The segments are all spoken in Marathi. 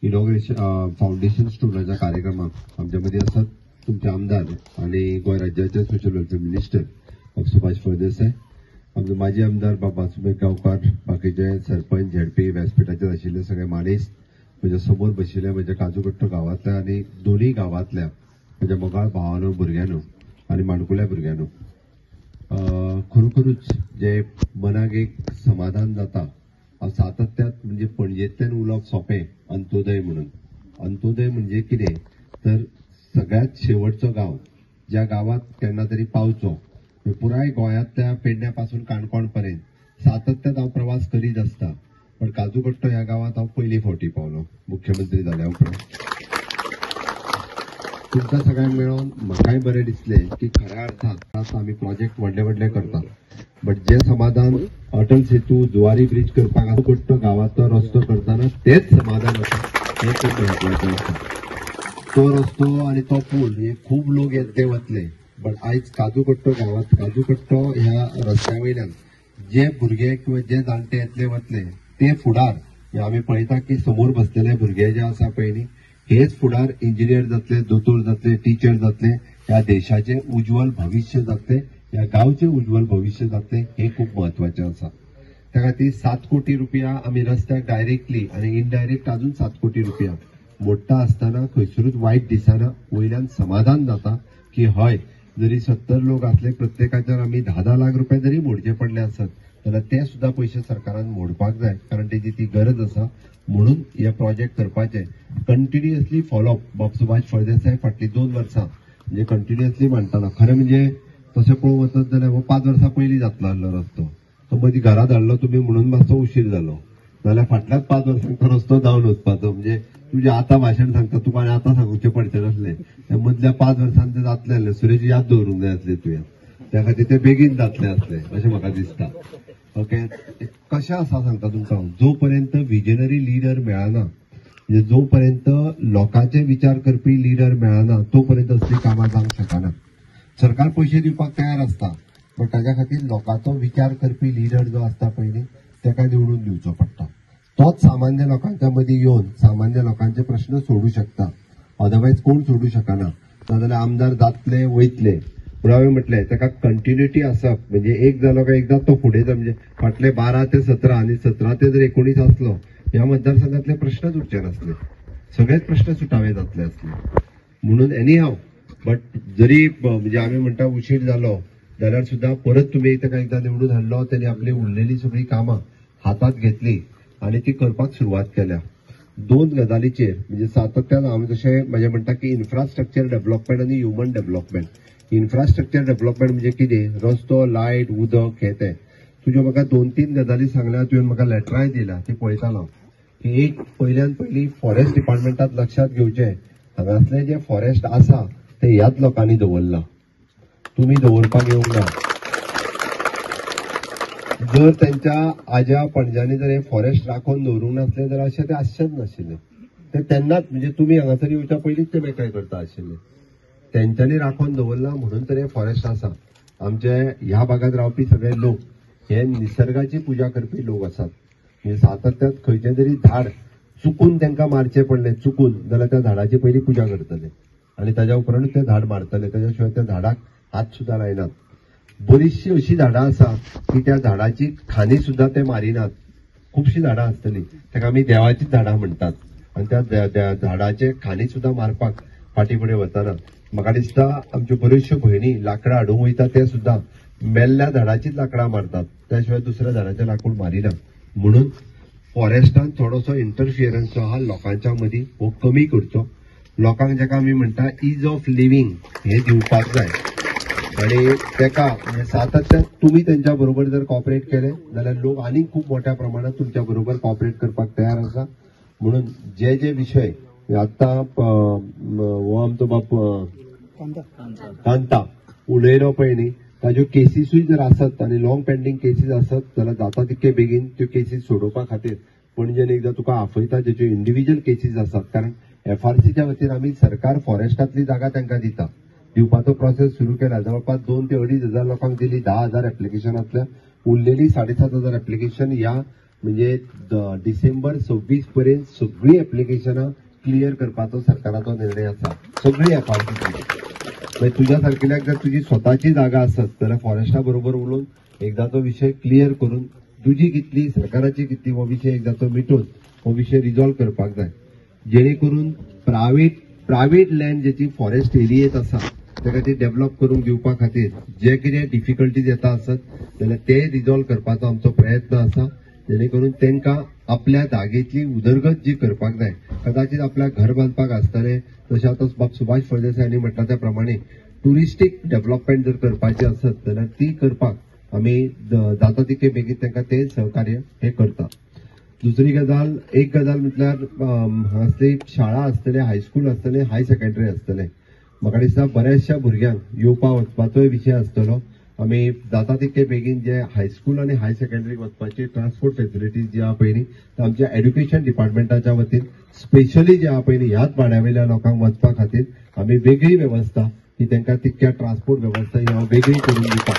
इनॉग्रेशन फाउंडेशन स्टोनाच्या कार्यक्रमात आमच्यामध्ये असतात तुमचे आमदार आणि गोय राज्याचे social welfare minister Subhash Phaldesai, आमचे माजी आमदार बाबा सुमेश गावकार, बाकीचे सरपंच झेडपी व्यासपीठाचेर आशिल्ले सगळे मानेस म्हज्या समोर बशिल्ल्या म्हज्या काजूकट्टो गांवांतल्या आनी दोनूय गांवांतल्या म्हज्या मोगाळ भावांनो, भुरग्यांनो आनी माणकुल्या भुरग्यांनो, खरोखरूच जे मनाक एक समाधान जाता सातत्यात म्हणजे पणजेंतल्यान उलोवप सोंपें अंत्योदय म्हणून. अंत्योदय म्हणजे कितें तर सगळ्यात शेवटचो गांव ज्या गावात केन्ना तरी पावचो, पुराय गोंयांतल्या पेडण्या पासून काणकोण पर्यंत सातत्यात हांव प्रवास करीत आसता. पण काजूकट्टो ह्या गावात हांव पयली फावटी पावलो मुख्यमंत्री जाल्या उपरांत. तुमकां सगळ्यांक मेळोन म्हाकाय बरें दिसलें की खऱ्या अर्थात आमी प्रोजेक्ट व्हडले व्हडले करतात, बट जे समाधान अटल सेतू, जुवारी ब्रिज करपाक काजूकट्टो गांवांतलो रस्तो करताना तेच समाधान आसा हे खूब महत्वाचें आसा. तो रस्तो आणि तो पूल हे खूब लोक येतले वतले, बट आयज काजूकट्टो गांवांत काजूकट्टो ह्या रस्त्या वयल्यान जे भुरगे किंवा जे जाणटे येतले वतले ते फुडार आमी पळयता की समोर बसलेले भुरगे जे आसा पळय न्ही, हेच फुडार इंजिनियर जातले, दोतोर जातले, टीचर जातले, ह्या देशाचे उज्वल भविष्य जातले, ह्या गांवचे उज्वल भविष्य जातले, हे खूप महत्वाचे आसा. त्या खातीर 7 कोटी रुपया आमी रस्त्याक डायरेक्टली आणि इनडायरेक्ट अजून 7 कोटी रुपया मोडटा आसतना खंयसरूच वायट दिसना. वयल्यान समाधान जाता की हय, जरी 70 लोक असले प्रत्येकाचेर आमी 10-10 लाख रुपया जरी मोडचे पडले आसत जाल्यार ते सुद्धा पैसे सरकारान मोडपाक जाय, कारण तेजी ती गरज आसा. म्हणून हे प्रोजेक्ट करपाचे कंटिन्युअसली फॉलोअप बाब सुभाष फळदेसाय फाटली 2 वर्सां म्हणजे कंटिन्युअसली मांडटालो. खरें म्हणजे तशें पळोवंक वचत जाल्यार हो 5 वर्सां पयलीं जातलो आसलो रस्तो. तो मदीं घरा धाडलो तुमी म्हणून मातसो उशीर जालो, नाल्यार फाटल्याच 5 वर्सांक तो रस्तो जावन वचपाचो. म्हणजे तुझे आता भाशण सांगता तुका आनी आतां सांगूचे पडचे नसले, त्या मदल्या 5 वर्सांत ते जातले आसले. सुरेश याद दवरूंक जाय आसले तुवें, त्या खातीर ते बेगीन जातले आसले अशें म्हाका दिसता. ओके, कशें आसा सांगता तुमकां, जो पर्यंत विजनरी लिडर मेळना, म्हणजे जो पर्यंत लोकांचे विचार करपी लिडर मेळना तो पर्यंत असली कामां जावंक शकना. सरकार पैसे दिवपाक तयार आसता, पण ताच्या खातीर लोकांचो विचार करपी लिडर जो आसता पळय न्ही ताका निवडून दिवचो पडटा. तोच सामान्य लोकांच्या मदीं येवन सामान्य लोकांचे प्रश्न सोडू शकता, अदरवायज कोण सोडू शकना. नाजाल्यार आमदार जातले वयतले, पूण हांवें म्हटलें ताका कंटिन्युटी आसप. म्हणजे एक जालो काय एकदा तो फुडें म्हणजे फाटले 12 ते 17 आनी 17 ते जर 19 आसलो ह्या मतदारसंघातले प्रश्नच उरचे नासले, सगळेच प्रश्न सुटावे जातले असले. म्हणून एनी हाव, बट जरी म्हणजे आम्ही म्हणटा उशीर जालो जाल्यार सुद्धा परत तुम्ही ताका एकदा निवडून हाडलो, त्यांनी आपली उरलेली सगळी कामां हातात घेतली आणि ती करपाक सुरवात केल्या. 2 गजालीचेर म्हणजे सातत्यान हांव जशें म्हणजे म्हणटा की इन्फ्रास्ट्रक्चर डेव्हलपमेंट आनी ह्युमन डेव्हलपमेंट. इन्फ्रास्ट्रक्चर डेव्हलपमेंट म्हणजे कितें, रस्तो, लायट, उदक हे ते. तुज्यो म्हाका 2-3 गजाली सांगल्या, तुवें म्हाका लेटराय दिल्या ती पळयतालो की एक पयल्यान पयली फॉरेस्ट डिपार्टमेंटात लक्षात घेवचें, हांगासले जे फॉरेस्ट आसा ते ह्याच लोकांनी दवरला, तुम्ही दवरपाक येवंक ना. जर त्यांच्या आज्या पणज्यांनी जर हे फॉरेस्ट राखून दवरूंक नासले जाल्यार अशें ते आसचेच नाशिल्ले. ते तेन्नाच म्हणजे तुमी हांगासर येवच्या पयलींच ते मेकळे करता आशिल्ले. तेंच्यांनी राखून दवरला म्हणून तर हे फॉरेस्ट आसा. आमचे ह्या भागात रावपी सगळे लोक हे निसर्गाची पूजा करपी लोक आसात. म्हणजे सातत्यात खंयचें जरी झाड चुकून तांकां मारचें पडलें चुकून जाल्यार त्या झाडाची पयली पूजा करतले आणि ताच्या उपरांत ते झाड मारतले, त्याच्या शिवाय त्या झाडाक हात सुद्धा लायनात. बरीचशी अशी झाडां आसा की त्या झाडाची खाणी सुद्धा ते मारिनात. खूपशी झाडां आसतली ताका आमी देवाचीच झाडां म्हणटात आणि त्या झाडाचे खाणी सुद्धा मारपाक फाटी फुडें वचनात. म्हाका दिसता आमच्यो बऱ्योचश्यो भयणी लाकडां हाडूंक वयता ते सुद्धा मेल्ल्या झाडाचीच लाकडां मारतात, त्याशिवाय दुसऱ्या झाडाचें लाकूड मारिना. म्हणून फॉरेस्टान थोडोसो इंटरफियरन्स जो आहा लोकांच्या मदीं हो कमी करचो. लोकांक जेका आमी म्हणटा इज ऑफ लिव्हिंग हे दिवपाक जाय आणि तेका म्हणजे सातत्यान तुम्ही त्यांच्या बरोबर जर कॉपरेट केले जाल्यार लोक आनीक खूप मोठ्या प्रमाणात तुमच्या बरोबर कॉपरेट करपाक तयार आसा. म्हणून जे जे विषय आता हो आमचो बाप कांता उलयलो पळय न्ही, ताज्यो केसीसूय जर आसत आनी लॉंग पेंडिंग केसीस आसत जाल्यार जाता तितके बेगीन त्यो केसीस सोडोवपा खातीर पणजेन एकदां तुका आफयता ज्याच्यो इंडिव्हिज्युअल केसीस आसात. कारण FRCच्या वतीन आमी सरकार फॉरेस्टातली जागा तांकां दिता, दिवपाचो प्रोसेस सुरू केला. जवळपास 2,000 ते 2,500 लोकांक दिली. 10,000 एप्लिकेशनांतल्या उरलेली 7,500 एप्लिकेशन ह्या म्हणजे डिसेंबर 26 पर्यंत सगळी ऍप्लिकेशनां क्लियर करपाचो सरकाराचो निर्णय आसा, सगळी म्हणजे तुझ्या सारकिल्याक जर तुझी स्वताची जागा आसत जाल्यार फॉरेस्टा बरोबर उलोवन एकदा तो विषय क्लियर करून तुझी कितली सरकाराची कितली हो विषय एकदा तो मिटून हो विषय रिझॉल्व करपाक जाय, जेणे करून प्रायव्हेट लँड ज्याची फॉरेस्ट एरियेत आसा ताका ती डेव्हलप करून दिवपा खातीर जे कितें डिफिकल्टीज येता आसत जाल्यार ते रिझॉल्व करपाचो आमचो प्रयत्न आसा, जेणे करून तांकां आपल्या जागेतली उदरगत जी करपाक जाय, कदाचित आपल्या घर बांदपाक आसतलें तशें आतां बाब सुभाष फळदेसायांनी म्हटला त्या प्रमाणे टुरिस्टीक डेव्हलपमेंट जर करपाची आसत जाल्यार ती करपाक आमी जाता तितके बेगीन तांकां ते सहकार्य हे करता. दुसरी गजाल एक गजाल म्हटल्यार हांगासली शाळा आसतले, हायस्कूल आसतले, हाय सेकंडरी आसतले. म्हाका दिसता बऱ्याचशा भुरग्यांक येवपा वचपाचोय विशय आसतलो. आमी जाता तितके बेगीन जे हायस्कूल आनी हाय सेकंडरीक वचपाची ट्रान्सपोर्ट फेसिलिटीज जी आहा पयली ते आमच्या एड्युकेशन डिपार्टमेंटाच्या वतीन स्पेशली जे आहा पयली ह्याच भाड्यावयल्या लोकांक वचपा खातीर आमी वेगळी व्यवस्था ही तांकां तितक्या ट्रान्सपोर्ट व्यवस्था ही हांव वेगळी करून दिता,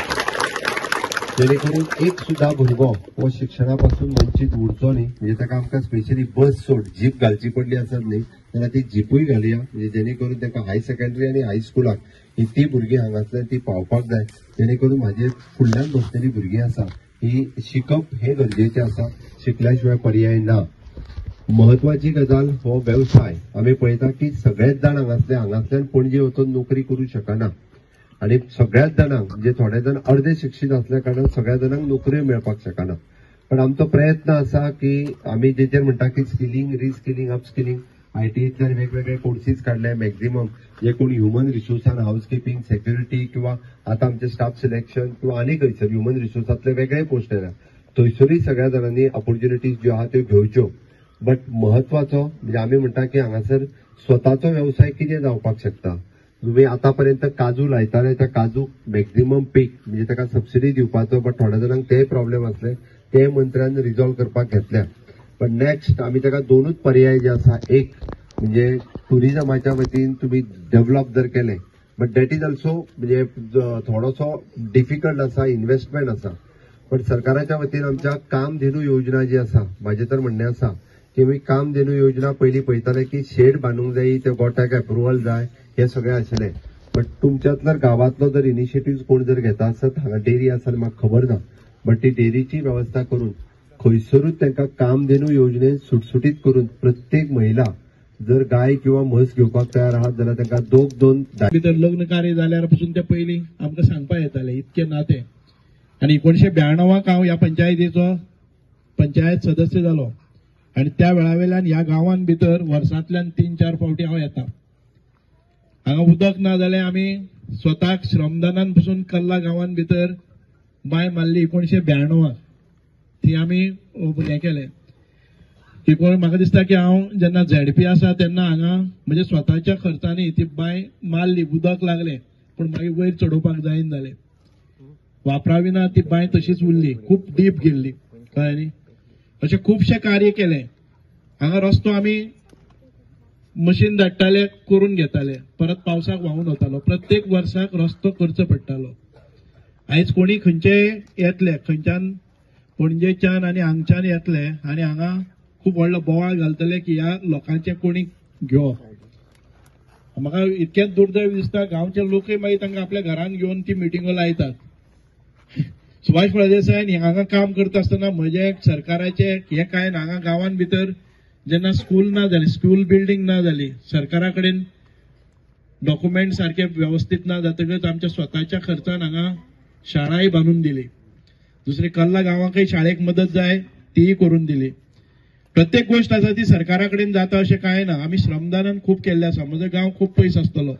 जेणे करून एक सुद्धा भुरगो हो शिक्षणापासून वंचित उरचो न्ही. म्हणजे ताका आमकां स्पेशली बस सोड जीप घालची पडली आसत न्ही जाल्यार ती जीपूय घालुया, म्हणजे जेणे करून ताका हाय सेकंडरी आनी हायस्कुलाक ही ती भुरगीं हांगासल्यान ती पावपाक जाय, जेणे करून म्हाजे फुडल्यान बसलेली भुरगीं आसा ही शिकप हे गरजेचें आसा, शिकल्या शिवाय पर्याय ना. महत्वाची गजाल हो व्यवसाय आमी पळयता की सगळेच जाण हांगासल्यान पणजे वचून नोकरी करूं शकना आणि सगळ्याच जाणांक म्हणजे थोडे जण अर्धे शिक्षीत असल्या कारणान सगळ्या जाणांक नोकऱ्यो मेळपाक शकना. पण आमचो प्रयत्न आसा की आमी जेचेर म्हणटा की स्किलिंग, रिस्किलिंग, अपस्किलिंग, आयटीतल्यान वेगवेगळे कोर्सीस काढले मॅक्झिमम जे कोण ह्युमन रिसोर्सान हाऊसकीपिंग, सेक्युरिटी किंवा आता आमचे स्टाफ सिलेक्शन किंवा आनी खंयसर ह्युमन रिसोर्सातले वेगळे पोस्ट येल्या थंयसरूय सगळ्या जाणांनी ऑपॉर्च्युनिटीज ज्यो आहा त्यो घेवच्यो. बट महत्वाचो म्हणजे आमी म्हणटा की हांगासर स्वताचो व्यवसाय कितें जावपाक शकता. तुम्ही आतापर्यंत काजू लायताले त्या काजूक मॅक्झिमम पीक म्हणजे ताका सबसिडी दिवपाचो, बट थोड्या जाणांक ते प्रॉब्लेम असले ते मंत्र्यान रिझॉल्व करपाक घेतल्या. पण नेक्स्ट आमी ताका दोनूच पर्याय जे आसा, एक म्हणजे टुरिझमाच्या वतीन तुम्ही डेव्हलप जर केले बट दॅट इज ऑल्सो म्हणजे थोडोसो डिफिकल्ट आसा, इन्व्हेस्टमेंट आसा. पण सरकाराच्या वतीन आमच्या कामधेनू योजना जी आसा माझे तर म्हणणे आसा की आमी कामधेनू योजना पयलीं पळयताले की शेड बांदूंक जाय, ते गोट्याक अप्रुव्हल जाय, हे सगळें आशिल्लें. बट तुमच्यातलो गांवांतलो जर इनिशिएटिव्ह कोण जर घेता आसत, हांगा डेअरी आसा म्हाका खबर ना, बट ती डेअरीची व्यवस्था करून खंयसरूच तांकां कामधेनू योजनेत सुटसुटीत करून प्रत्येक महिला जर गाय किंवा म्हस घेवपाक तयार आहात जाल्यार तांकां दोन भितर लग्न कार्य जाल्यार पासून ते पयलीं आमकां सांगपा येताले इतके नाते. आनी 1992 हांव ह्या पंचायतीचो पंचायत सदस्य जालो आनी त्या वेळा वयल्यान ह्या गांवांत भितर वर्सांतल्यान 3-4 फावटी हांव येता. हांगा उदक ना जाल्यार आमी स्वताक श्रमदानान पसून कल्ला गांवांत भितर बांय मारली 1992 ती आमी हें केलें. म्हाका दिसता की हांव जेन्ना झेडपी आसा तेन्ना हांगा म्हणजे स्वताच्या खर्चांनी ती बांय मारली, उदक लागलें, पण मागीर वयर चडोवपाक जायना जालें. वापरावी ना ती बांय तशीच उरली, खूब डीप गेल्ली, कळ्ळें न्ही. अशें खुबशें कार्य केलें. हांगा रस्तो आमी मशीन धाडटाले, करून घेताले, परत पावसाक व्हांवून वतालो. प्रत्येक वर्साक रस्तो करचो पडटालो. आयज कोणी खंयचे येतले, खंयच्यान पणजेच्यान आनी हांगच्यान येतले आनी हांगा खूब व्हडलो बोवाळ घालतले की ह्या लोकांचे कोणी घेवप. म्हाका इतकेंच दुर्दैव दिसता गांवचे लोकय मागीर तांकां आपल्या घरान घेवन ती मिटिंगो लायतात. सुभाष फळदेसायन हांगा काम करता आसतना म्हजे सरकाराचे हे काय हांगा गांवांत भितर जेन्ना स्कूल ना जाली, स्कूल बिल्डिंग ना जाली, सरकारा कडेन डॉक्युमेंट सारखे व्यवस्थित ना जातकच आमच्या स्वताच्या खर्चान हांगा शाळाय बांदून दिली. दुसरी कल्ला गांवाकय शाळेक मदत जाय तीय करून दिली. प्रत्येक गोष्ट आसा ती सरकारा कडेन जाता अशें कांय ना. आमी श्रमदानान खूब केल्लें आसा. म्हजो गांव खूब पयस आसतलो,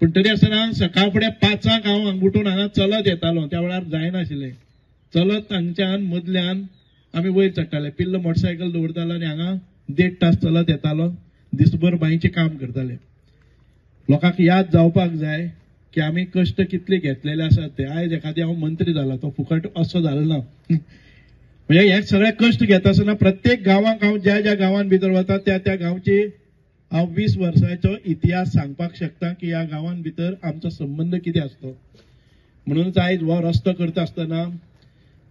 पण तरी आसतना सकाळ फुडें 5 हांव हांगुटून हांगा चलत येतालो. त्या वेळार जायनाशिल्लें. चलत हांगच्यान मदल्यान आमी वयर चडटाले. पिल्ल मोटरसायकल दवरतालो आनी हांगा 1.5 तास चलत येतालो. दिसभर बांयचें काम करताले. लोकांक याद जावपाक जाय की आमी कश्ट कितले घेतलेले आसात ते. आयज एखादी हांव मंत्री जाला तो फुकट असो जालो ना. म्हणजे हे सगळे कश्ट घेता आसतना प्रत्येक गांवांक हांव ज्या ज्या गांवांत भितर वता त्या गांवची हांव 20 वर्सांचो इतिहास सांगपाक शकता की ह्या गांवांत भितर आमचो संबंध कितें आसतो. म्हणूनच आयज हो रस्तो करता आसतना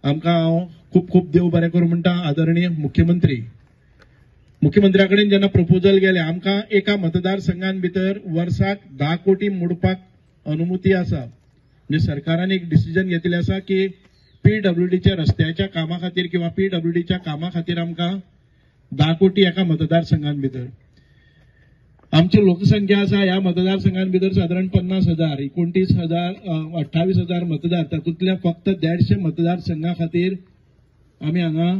आमकां हांव खूब खूब देव बरें करूं म्हणटा आदरणीय मुख्यमंत्र्या कडेन जेन्ना प्रपोजल गेले आमकां एका मतदारसंघान भितर वर्साक 10 कोटी मोडपाक अनुमती आसा. म्हणजे सरकारान एक डिसिजन घेतलें आसा की पीडब्ल्यूडीच्या रस्त्याच्या कामा खातीर किंवा पीडब्ल्यूडीच्या कामा खातीर आमकां 10 कोटी एका मतदारसंघान भितर. आमची लोकसंख्या आसा ह्या मतदारसंघान भितर साधारण 50,000 29,000 28,000 मतदार. तातूंतल्या फक्त 150 मतदारसंघा खातीर आमी हांगा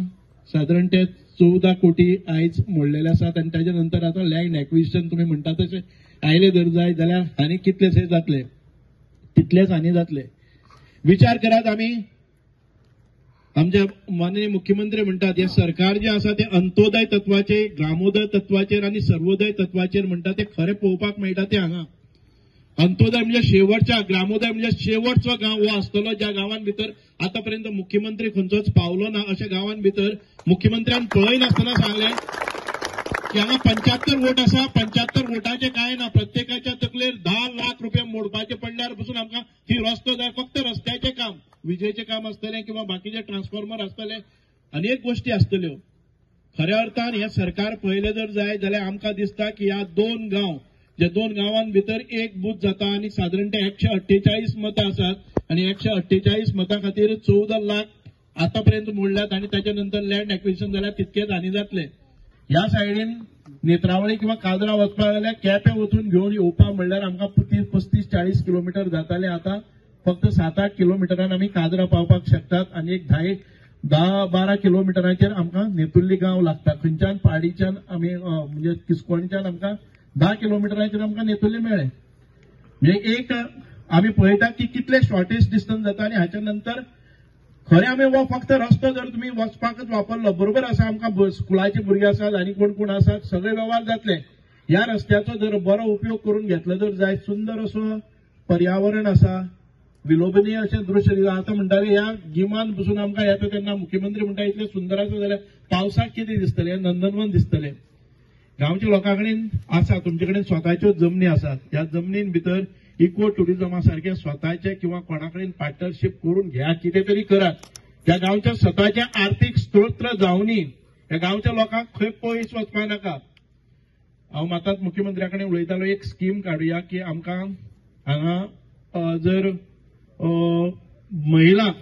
साधारण ते 14 कोटी आयज मोडलेले आसात. आनी ताच्या नंतर आता लँड एक्विजिशन तुम्ही म्हणटा तशें आयले जर जाय जाल्यार आनी कितलेशे जातले, तितलेच आनी जातले. विचार करात, आमी आमचे माननीय मुख्यमंत्री म्हणतात हे सरकार जे आसा ते अंत्योदय तत्वाचेर, ग्रामोदय तत्वाचेर आणि सर्वोदय तत्वाचेर म्हणटा ते खरे पळोवपाक मेळटा ते हांगा. अंत्योदय म्हणजे शेवटच्या, ग्रामोदय म्हणजे शेवटचो गांव हो आसतलो ज्या गांवांन भितर आतापर्यंत मुख्यमंत्री खंयचोच पावलो ना. अशा गांवांन भितर मुख्यमंत्र्यान पळयनासतना सांगले की हांगा 75 वोट आसा, 75 वोटाचे काय ना, प्रत्येकाच्या तकलेर 10 लाख रुपये मोडपाचे पडल्यार पसून आमकां ही रस्तो जाय. फक्त रस्त्याचे काम, विजेचे काम आसतले किंवा बाकीचे ट्रान्सफॉर्मर आसतले, अनेक गोष्टी आसतल्यो. खऱ्या अर्थान हे सरकार पळयले जर जाय जाल्यार आमकां दिसता की ह्या 2 गांव, जे 2 गांवांन भितर एक बूथ जाता आणि साधारण ते 148 मतां आसात आणि 148 मतां खातीर 14 लाख आतापर्यंत मोडल्यात आणि त्याच्या नंतर लँड एक्विजिशन जाल्यार तितकेच आनी जातले. ह्या सायडीन नेत्रावळी किंवा काजरा वचपाक जाल्यार केपें वचून घेवन येवपाक म्हणल्यार आमकां 35-40 किलोमीटर जाताले. आता फक्त 7-8 किलोमिटरान आमी काजरा पावपाक शकतात आणि एक 10-12 किलोमिटराचेर आमकां नेतुर्ली गांव लागता. खंयच्यान पाडीच्यान आमी म्हणजे किस्कोणच्यान आमकां 10 किलोमिटराचेर आमकां नेतुर्ली मेळ्ळे. म्हणजे एक आमी पळयतात की कितले शॉर्टेज डिस्टन्स जाता आणि हाच्या नंतर खरे आमी हो फक्त रस्तो जर तुम्ही वचपाकच वापरलो, बरोबर आसा, आमकां स्कुलाचे भुरगे आसात आनी कोण आसात, सगळे व्यवहार जातले. ह्या रस्त्याचो जर बरो उपयोग करून घेतलो जर जाय, सुंदर असो पर्यावरण आसा, विलोभनीय अशें दृश्य दिता. आता म्हणटाले ह्या गिमान पसून आमकां येता तेन्ना मुख्यमंत्री म्हणटा इतलें सुंदर आसा जाल्यार पावसाक कितें दिसतलें, नंदनवन दिसतलें. गांवच्या लोकां कडेन आसा, तुमचे कडेन स्वताच्यो जमनी आसात, ह्या जमनीन भितर इको टुरिझमा सारखे स्वताचे किंवा कोणाकडेन पार्टनरशिप करून घ्या, कितें तरी करात. त्या गांवच्या स्वताचे आर्थीक स्त्रोत जावनी ह्या गांवच्या लोकांक खंय पयस वचपाक नाका. हांव मातात मुख्यमंत्र्या कडेन उलयतालो, एक स्कीम काडुया की आमकां हांगा जर महिलांक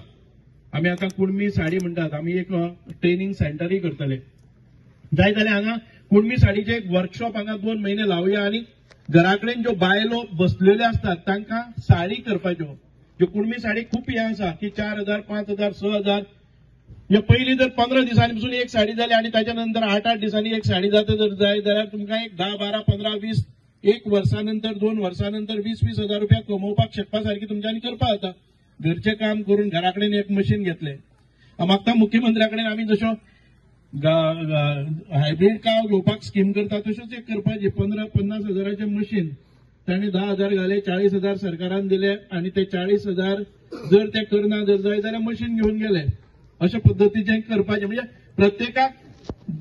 आमी आतां कुणबी साडी म्हणटात, आमी एक ट्रेनिंग सेंटरय करतले. जाय जाल्यार हांगा कुणबी साडीचे एक वर्कशॉप हांगा 2 महिने लावया आणि घराकडेन ज्यो बायलो बसलेल्यो असतात तांकां साडी करपाच्यो. ज्यो कुणबी साडी खूप हे आसा की 4,000, 5,000, 6,000, म्हणजे पयलीं जर 15 दिसांनी पसून एक साडी जाली आणि त्याच्या नंतर 8-8 दिसांनी एक साडी जाता जर जाय जाल्यार तुमकां एक 10, 12, 15, 20 एक वर्सानंतर 2 वर्सानंतर 20-20 हजार रुपया कमोवपाक शकपा सारखी तुमच्यांनी करपा जाता. घरचें काम करून घराकडेन एक मशीन घेतलें. म्हाका मुख्यमंत्र्या कडेन आमी जश्यो हायब्रीड काव घेवपाक स्कीम करता तश्योच एक करपाची. 15-50 हजाराचें मशीन ताणें 10 हजार घाले, 40 हजार सरकारान दिले आणि ते 40 हजार जर ते करना जर जाय जाल्यार मशीन घेऊन गेले. अशा पद्धतीचें करपाचें. म्हणजे प्रत्येकाक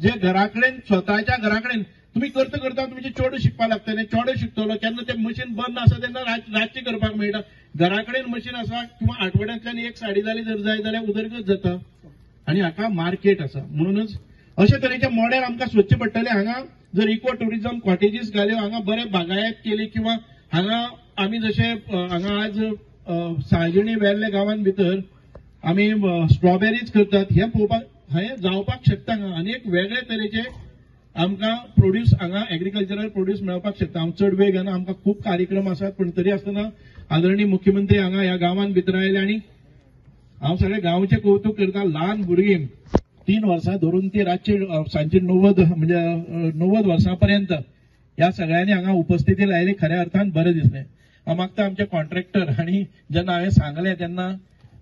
जे घराकडेन स्वताच्या घराकडेन तुम्ही करता करता तुमचे चेडूं शिकपाक लागतले, चेडो शिकतलो, केन्ना ते मशीन बंद आसा तेन्ना रातची करपाक मेळटा. घराकडेन मशीन आसा किंवा आठवड्यांतल्यान एक साडी जाली जर जाय जाल्यार उदरगत जाता आणि हाका मार्केट आसा. म्हणूनच अशा तरेचे मॉडेल आमकां सोदचे पडटले. हांगा जर इको टुरिझम कॉटेजीस घाल्यो, हांगा बरे बागायत केली किंवा हांगा आमी जशे हांगा आज साळजिणी वेर्ले गांवांत भितर आमी स्ट्रॉबेरीज करतात, हे पळोवपाक हे जावपाक शकता. हांगा अनेक वेगळे तरेचे आमकां प्रोड्यूस हांगा एग्रीकल्चरल प्रोड्यूस मेळपाक शकता. हांव चड वेळ घेना, आमकां खूप कार्यक्रम आसात, पण तरी आसतना आदरणीय मुख्यमंत्री हांगा ह्या गांवांत भितर आयले आणि हांव सगळे गांवचे कौतुक करता. ल्हान भुरगीं 3 वर्सां धरून ती रातची सांजची 90 वर्सांपर्यंत ह्या सगळ्यांनी हांगा उपस्थिती लायली. खऱ्या अर्थान बरें दिसलें. हांव मागता आमचे कॉन्ट्रॅक्टर आनी जेन्ना हांवें सांगलें तेन्ना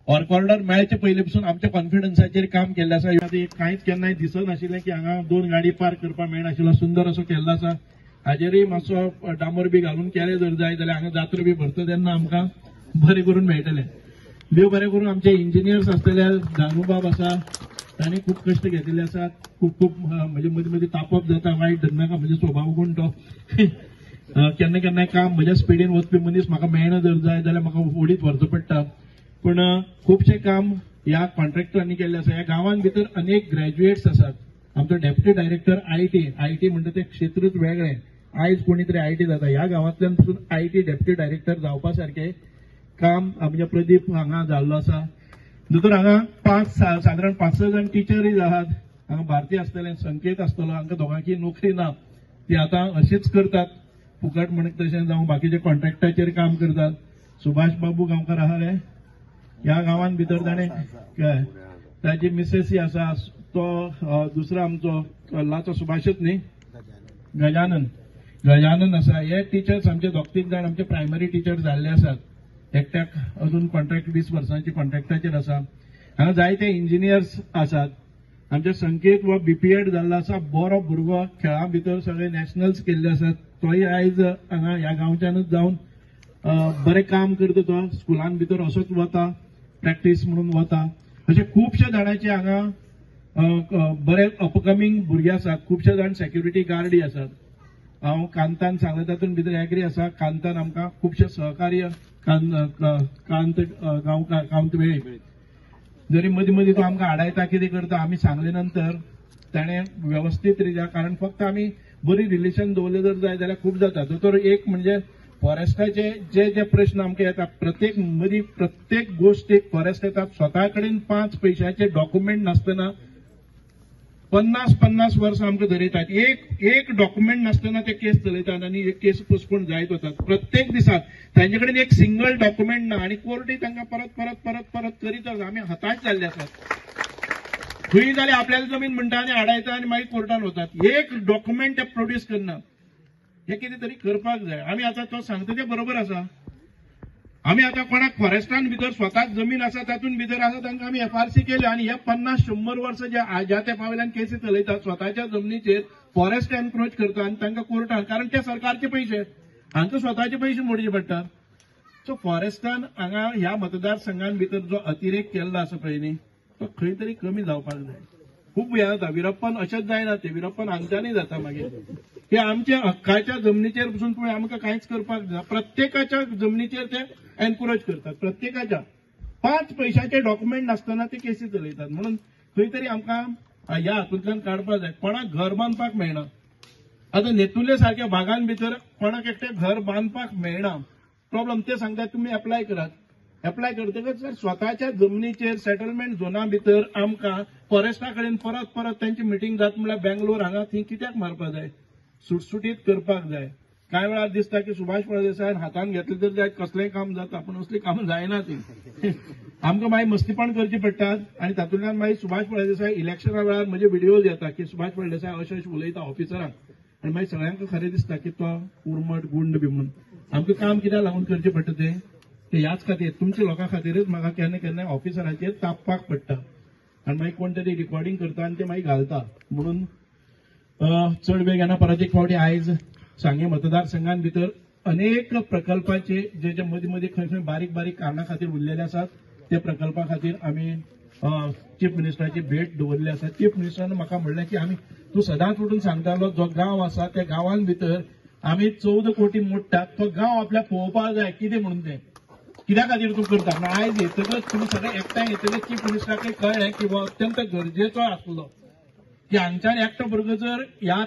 वर्क ऑर्डर मेळचे पयलीं पसून आमच्या कॉन्फिडन्साचेर काम केल्लें आसा. कांयच केन्नाय दिसनाशिल्लें की हांगा 2 गाडी पार्क करपाक मेळनाशिल्लो. सुंदर असो केल्लो आसा. हाजेरय मातसो डांबर बी घालून केलें जर जाय जाल्यार हांगा जात्रा बी भरता तेन्ना आमकां बरें करून मेळटलें. देव बरें करून आमचे इंजिनियर्स आसतले, दानूबाब आसा, तांणी खूप कश्ट घेतिल्ले आसात. खूप म्हणजे मदीं मदीं तापप जाता, वायट धरनाका, म्हणजे स्वभाव गुण तो. केन्ना केन्नाय काम म्हज्या स्पिडीन वचपी मनीस म्हाका मेळना जर जाय जाल्यार म्हाका ओडीत व्हरचो पडटा. पण खुबशें काम ह्या कॉन्ट्रॅक्टरांनी केल्ले आसा. ह्या गांवांत भितर अनेक ग्रॅज्युएट्स आसात. आमचो डेप्युटी डायरेक्टर आयटी म्हणटा ते क्षेत्रच वेगळें. आयज कोणी तरी आयटी जाता. ह्या गांवांतल्यान पसून आयटी डेप्युटी डायरेक्टर जावपा सारखें काम आमच्या प्रदीप हांगा जाल्लो आसा. दोतोर हांगा सादारण 5-6 जाण टिचरीज आहात. हांगा भारती आसतले, संकेत आसतलो. हांकां दोगांकी नोकरी ना. ती आतां अशीच करतात फुकट म्हणत तशें जावं बाकीचे कॉन्ट्रॅक्टाचेर काम करतात. सुभाष बाबू गांवकार आहाले ह्या गांवांत भितर ताणें ताची मिसेस आसा तो दुसरो आमचो कल्लाचो सुभाषच न्ही गजानन आसा. हे टिचर्स आमचे 2-3 जाण आमचे प्रायमरी टीचर जाल्ले आसात. एकट्याक अजून कॉन्ट्रॅक्ट 20 वर्सांची कॉन्ट्रॅक्टाचेर आसा. हांगा जायते इंजिनियर्स आसात. आमचे संकेत हो बीपीएड जाल्लो आसा. बरो भुरगो खेळां भितर सगळे नॅशनल्स केल्ले आसात. तोय आयज हांगा ह्या गांवच्यानूच जावन बरें काम करता. तो स्कुलान भितर असोच वता, प्रॅक्टीस म्हणून वता. अशे खुबशे जाणांचे हांगा बरे अपकमिंग भुरगे आसात. खुबशे जाण सेक्युरिटी गार्डय आसात. हांव कांतान सांगलें तातूंत भितर एग्री आसा. कांतान आमकां खुबशे सहकार्य कांत वेळी जरी मदीं मदीं तो आमकां आडायता कितें करता आमी सांगले नंतर ताणें व्यवस्थीत रित्या कारण फक्त आमी बरी रिलेशन दवरले जर जाय जाल्यार खूब जाता. दोतोर एक म्हणजे फॉरेस्टाचे जे प्रश्न आमकां येतात प्रत्येक गोष्ट एक फॉरेस्ट येतात स्वता कडेन 5 पैशाचे डॉक्युमेंट नासतना 50 वर्सां आमकां धरयतात. एक डॉक्युमेंट नासतना ते केस चलयतात आनी एक केस पोस्टपोन जायत वतात. प्रत्येक दिसाक तांचे कडेन एक सिंगल डॉक्युमेंट ना आनी कोर्टूय तांकां परत करीत आसा. आमी हताश जाल्ले आसात. खंय जाल्यार आपल्याला जमीन म्हणटा आनी आडायता आनी मागीर कोर्टान वतात. एक डॉक्युमेंट ते प्रोड्यूस करना. हे कितें तरी करपाक जाय. आमी आतां तो सांगता ते बरोबर आसा. आमी आतां कोणाक फॉरेस्टान भितर स्वताक जमीन आसा तातूंत भितर आसा तांकां आमी एफआरसी केले आनी हे 50-100 वर्सां ज्या तेंपा वयल्यान केसी चलयतात स्वताच्या जमनीचेर फॉरेस्ट एनक्रोच करता आनी तांकां कोर्टान कारण ते सरकारचे पयशे हांकां स्वताचे पयशे मोडचे पडटात. सो फॉरेस्टान हांगा ह्या मतदारसंघान भितर जो अतिरेक केल्लो आसा पळय न्ही तो खंय तरी कमी जावपाक जाय. खूब हें जाता. विरप्पन अशेंच जायना. ते विरप्पन हांगच्यानय जाता मागीर. हे आमच्या हक्काच्या जमनीचेर पसून तुवें आमकां कांयच करपाक जाय. प्रत्येकाच्या जमनीचेर ते एनकरेज करतात. प्रत्येकाच्या 5 पैशाचे डॉक्युमेंट नासतना ते केसी चलयतात. म्हणून खंय तरी आमकां ह्या हातूंतल्यान काडपाक जाय. कोणाक घर बांदपाक मेळना. आतां नेतुर्ले सारख्या भागान भितर कोणाक एकटे घर बांदपाक मेळना. प्रॉब्लम ते सांगतात तुमी एप्लाय करात. एप्लाय करतकच स्वताच्या जमनीचेर सेटलमेंट झोना भितर आमकां फॉरेस्टा कडेन परत तांची मिटींग जाता म्हळ्यार बेंगलोर हांगा थंय कित्याक मारपाक जाय. सुटसुटीत करपाक जाय. कांय वेळार दिसता की सुभाष फळदेसायान हातान घेतले तर जाय कसलेंय काम जाता पूण असली कामां जायना ती. आमकां मागीर मस्तीपण करची पडटात आनी तातूंतल्यान मागीर सुभाष फळदेसाय इलेक्शना वेळार म्हजे व्हिडिओज येता की सुभाष फळदेसाय अशें उलयता ऑफिसरांक आनी मागीर सगळ्यांक खरें दिसता की तो उर्मट गुंड बी म्हणून. आमकां काम कित्याक लागून करचें पडटा ते ह्याच खातीर तुमच्या लोकां खातीरच म्हाका केन्ना ऑफिसरांचेर तापपाक पडटा आनी मागीर कोण तरी रिकॉर्डिंग करता आनी ते मागीर घालता. म्हणून चड वेग येना. परत एक फावटी आयज सांगे मतदारसंघान भितर अनेक प्रकल्पाचे जे मदीं खंय बारीक कारणां खातीर उरलेले आसात ते प्रकल्पा खातीर आमी चीफ मिनिस्टराची भेट दवरली आसा. चीफ मिनिस्टरान म्हाका म्हणलें की आमी तूं सदांच उठून सांगतालो जो गांव आसा त्या गांवान भितर आमी 14 कोटी मोडटात तो गांव आपल्याक पळोवपाक जाय कितें म्हणून ते कित्या खातीर तूं करता. आयज येतकच तुमी सगळे एकठांय येतकच चीफ मिनिस्टराकय कळ्ळें की हो अत्यंत गरजेचो आसलो की हांगच्यान एकटो भुरगो जर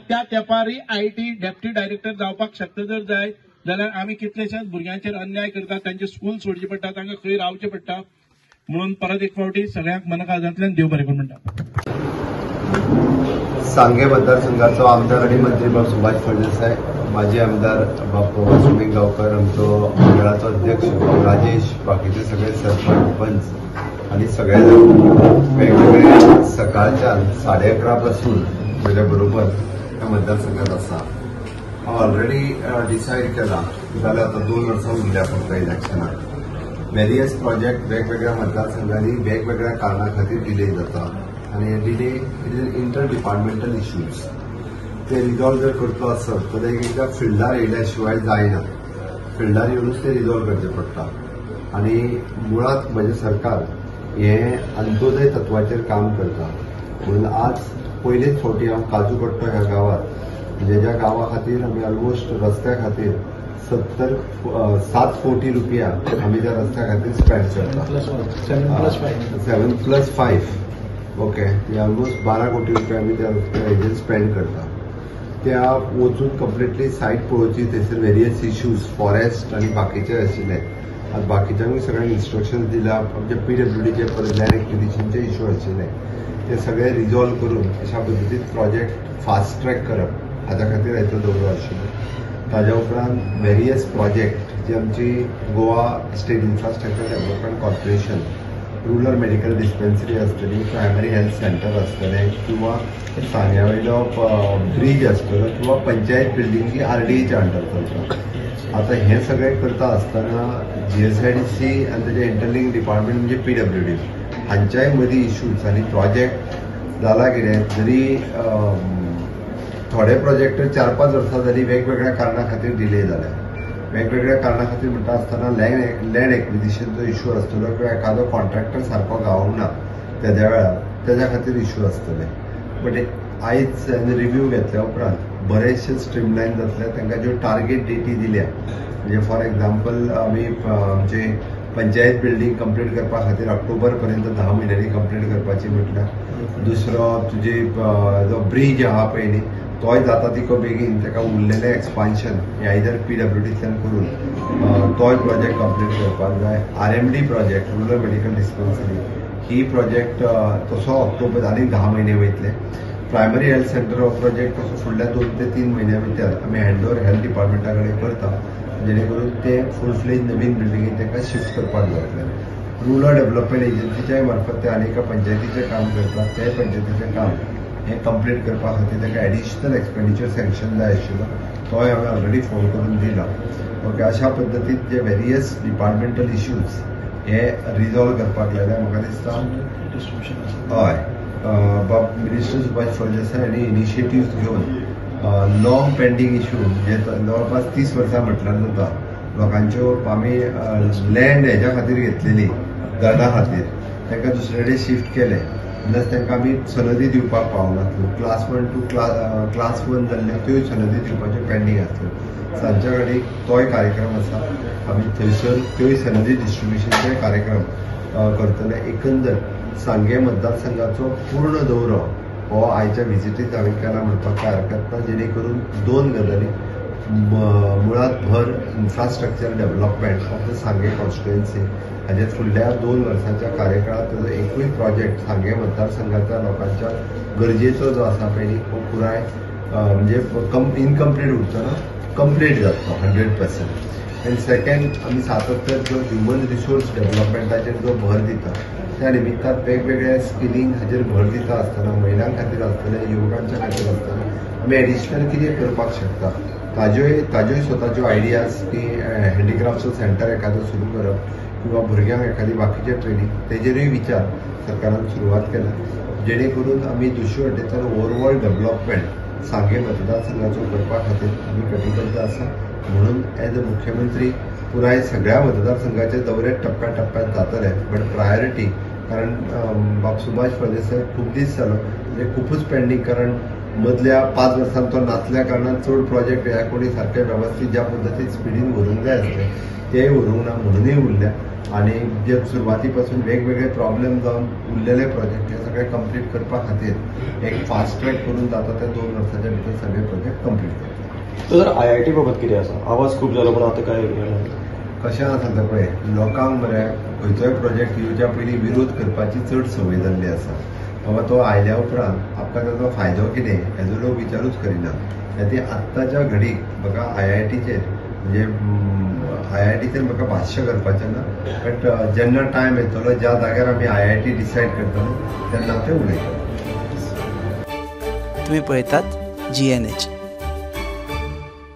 त्या तेंपारी आयटी डेप्युटी डायरेक्टर जावपाक शकता जर जाय जाल्यार आमी कितलेशेच भुरग्यांचेर अन्याय करतात. तांचे स्कूल सोडचे पडटा तांकां खंय रावचें पडटा. म्हणून परत एक फावटी सगळ्यांक मनाकाळजांतल्यान देव बरें करूं म्हणटा. सांगे मतदारसंघाचो आमदार आनी मंत्री बाब सुभाष फळदेसाय, माजी आमदार बापू सुमीक गांवकर, आमचो मंडळाचो अध्यक्ष राजेश, बाकीचे सगळे सरपंच पंच आनी सगळे वेगवेगळे सकाळच्यान 11:30 पासून म्हज्या बरोबर ह्या मतदारसंघात आसा. हांव ऑलरेडी डिसायड केला जाल्यार आतां 2 वर्सां उरल्या फक्त इलेक्शनाक. वेरियस प्रोजेक्ट वेगवेगळ्या मतदारसंघांनी वेगवेगळ्या कारणां खातीर डिले जाता आनी डिले इंटर डिपार्टमेंटल इश्यूज ते रिजॉल्व जर करतलो आसत जाल्यार एकदां फिल्डार येयल्या शिवाय जायना. फिल्डार येवनूच ते रिजॉल्व करचे पडटा आनी मुळात म्हजें सरकार हें अंत्योदय तत्वाचेर काम करता. म्हणून आज पयलेच फावटी हांव काजू पट्टो ह्या गांवांत ज्या गांवा खातीर आमी ऑलमोस्ट रस्त्या खातीर 7 कोटी रुपया आम्ही त्या रस्त्या खातीर स्पेंड करता 7+5 ओके ऑलमोस्ट 12 कोटी रुपया आम्ही त्या रस्त्याचेर स्पेंड करता. त्या वचून कम्प्लिटली सायट पळोवची, थंयसर वेरियस इश्यूज फॉरेस्ट आनी बाकीचे आशिल्ले. आता बाकीच्यांक सगळ्यांक इन्स्ट्रक्शन दिला. आमचे PWDचे लँड एक्विजिशनचे इश्यू आशिल्ले ते सगळे रिजॉल्व करून अशा पद्दतीन प्रोजेक्ट फास्ट ट्रॅक करप हाच्या खातीर हाचो दौरो आशिल्लो. ताज्या उपरांत वेरियस प्रोजेक्ट जी आमची Goa state infrastructure development corporation rural medical dispensary आसतली, प्रायमरी हेल्थ सेंटर आसतले किंवा सांग्या वयलो ब्रिज आसतलो किंवा पंचायत बिल्डींग जी RDAच्या अंडर चलता. आता हे सगळे करता आसतना GSIDC आनी तेजे इंटरलिंक डिपार्टमेंट म्हणजे PWD हांच्याय मदीं इश्यूज आनी प्रोजेक्ट जाला कितें जरी थोडे प्रोजेक्ट 4-5 वर्सां जाली वेगवेगळ्या कारणां खातीर डिले जाल्या. वेगवेगळ्या कारणां खातीर म्हणटा आसतना लँड एक्विजिशनचो इश्यू आसतलो किंवा एखादो कॉन्ट्रॅक्टर सारको गावूंक ना तेद्या वेळार तेज्या खातीर इश्यू आसतले. बट आयज रिव्ह्यू घेतल्या उपरांत बरेचशे स्ट्रीमलायन जातले. तांकां ज्यो टार्गेट डेटी दिल्या म्हणजे फॉर एक्झाम्पल आमी आमचे पंचायत बिल्डींग कंप्लीट करपा खातीर ऑक्टोबर पर्यंत 10 म्हयन्यांनी कंप्लीट करपाची म्हटल्यार. दुसरो तुजे जो ब्रिज आहा पळय न्ही तोय जाता तितको बेगीन ताका उरलेलें एक्सपान्शन हे आयदर PWDंतल्यान करून तोय प्रोजेक्ट कंप्लीट करपाक जाय. RMD project rural medical dispensary ही प्रोजेक्ट तसो ऑक्टोबर आनी 10 म्हयने वयतले. प्रायमरी हेल्थ सेंटर हो प्रोजेक्ट तसो फुडल्या 2 ते 3 म्हयन्या भितर आमी हँडओव्हर हेल्थ डिपार्टमेंटा कडेन करता जेणे करून ते फूल फ्लेज नवीन बिल्डिंगेक तांकां शिफ्ट करपाक जातलें. रुरल डेव्हलपमेंट एजन्सीच्या मार्फत ते आनी एका पंचायतीचें काम करतात. ते पंचायतीचें काम हे कंप्लीट करपा खातीर ताका एडिशनल एक्सपेंडिचर सँक्शन जाय आशिल्लो तोय हांवें ऑलरेडी फोन करून दिला. ओके अशा पद्दतीन जे वेरियस डिपार्टमेंटल इश्यूज हे रिजॉल्व करपाक लायल्या. म्हाका दिसता हय मिनिस्टर सुभाष फळदेसाय हांणी इनिशिएटिव्ह घेवन लॉंग पेंडींग इश्यू जे जवळपास 30 वर्सां म्हटल्यार जाता लोकांच्यो आमी लँड हेच्या खातीर घेतलेली घरा खातीर तांकां दुसरे कडेन शिफ्ट केले प्लस तांकां आमी सनदी दिवपाक पावनासल्यो. क्लास 1 to क्लास 1 जाल्ल्यो त्योय सनदी दिवपाच्यो पेंडींग आसल्यो. सांजच्या घडीक तोय कार्यक्रम आसा. आमी थंयसर त्योय सनदी डिस्ट्रिब्युशनचे कार्यक्रम करतले. एकंदर सांगे मतदारसंघाचो पूर्ण दौरो हो आयच्या विजिटीत हांवें केला म्हणपाक काय हरकत ना. जेणे करून 2 गजाली मुळात भर इन्फ्रास्ट्रक्चर डेव्हलपमेंट ऑफ द सांगे कॉन्स्टिट्युएन्सी हाचे फुडल्या 2 वर्सांच्या कार्यकाळात ताजो एकूय प्रोजेक्ट सांगे मतदारसंघाच्या लोकांच्या गरजेचो जो आसा पळय तो पुराय म्हणजे इनकम्प्लीट उरचो ना, कंप्लीट जातलो 100%. आनी सेकंड आमी सातत्यान जो ह्युमन रिसोर्स डेव्हलपमेंटाचेर जो भर दिता त्या निमित्तान वेगवेगळ्या स्किलिंग हाचेर भर दिता आसतना महिलां खातीर आसतले युवकांच्या खातीर आसतले आमी एडिशनल कितें करपाक शकता ताज्योय स्वताच्यो आयडियाज की हँडिक्राफ्टचो सेंटर एखादो सुरू करप किंवा भुरग्यांक एखादी बाकीचे ट्रेनिंग तेजेरूय विचार सरकारान सुरवात केला जेणे करून आमी दुसऱ्या वटेच्यान ओवरऑल डेव्हलपमेंट सांगे मतदारसंघाचो करपा खातीर आमी कटिबद्ध आसा. म्हणून एज अ मुख्यमंत्री पुराय सगळ्या मतदारसंघाचे दौरे टप्प्याटप्प्यात जातले. बट प्रायोरिटी कारण बाब सुभाष फळदेसाय खूप दीस जालो म्हणजे खूपच पेंडींग कारण मदल्या 5 वर्सांत तो नासल्या कारणान चड प्रोजेक्ट ह्या कोणी सारके वेवस्थीत ज्या पद्दतीन स्पिडीन व्हरूंक जाय आसले तेय व्हरूंक ना म्हणूनय उरल्या. आणि जे सुरवाती पासून वेगवेगळे प्रॉब्लेम जावन उरलेले प्रोजेक्ट हे सगळे कंप्लीट करपा खातीर एक फास्ट ट्रॅक करून जाता ते 2 वर्सांच्या भितर सगळे प्रोजेक्ट कंप्लीट करता. तर IIT बाबत कितें आसा आवाज खूप जालो पण आता काय कशें आसा तें पळय लोकांक मरे खंयचोय प्रोजेक्ट येवच्या पयलीं विरोध करपाची चड संवय जाल्ली आसा. बाबा तो आयल्या उपरांत आमकां ताचो फायदो कितें हेजो लोक विचारूच करिना. ती आत्ताच्या घडीक म्हाका IITचेर म्हणजे IITचेर म्हाका भाश्य करपाचें ना बट जेन्ना टायम येतलो ज्या जाग्यार आमी IIT डिसायड करतलो तेन्ना तें उलयतलो. तुम्ही पळयतात GNH.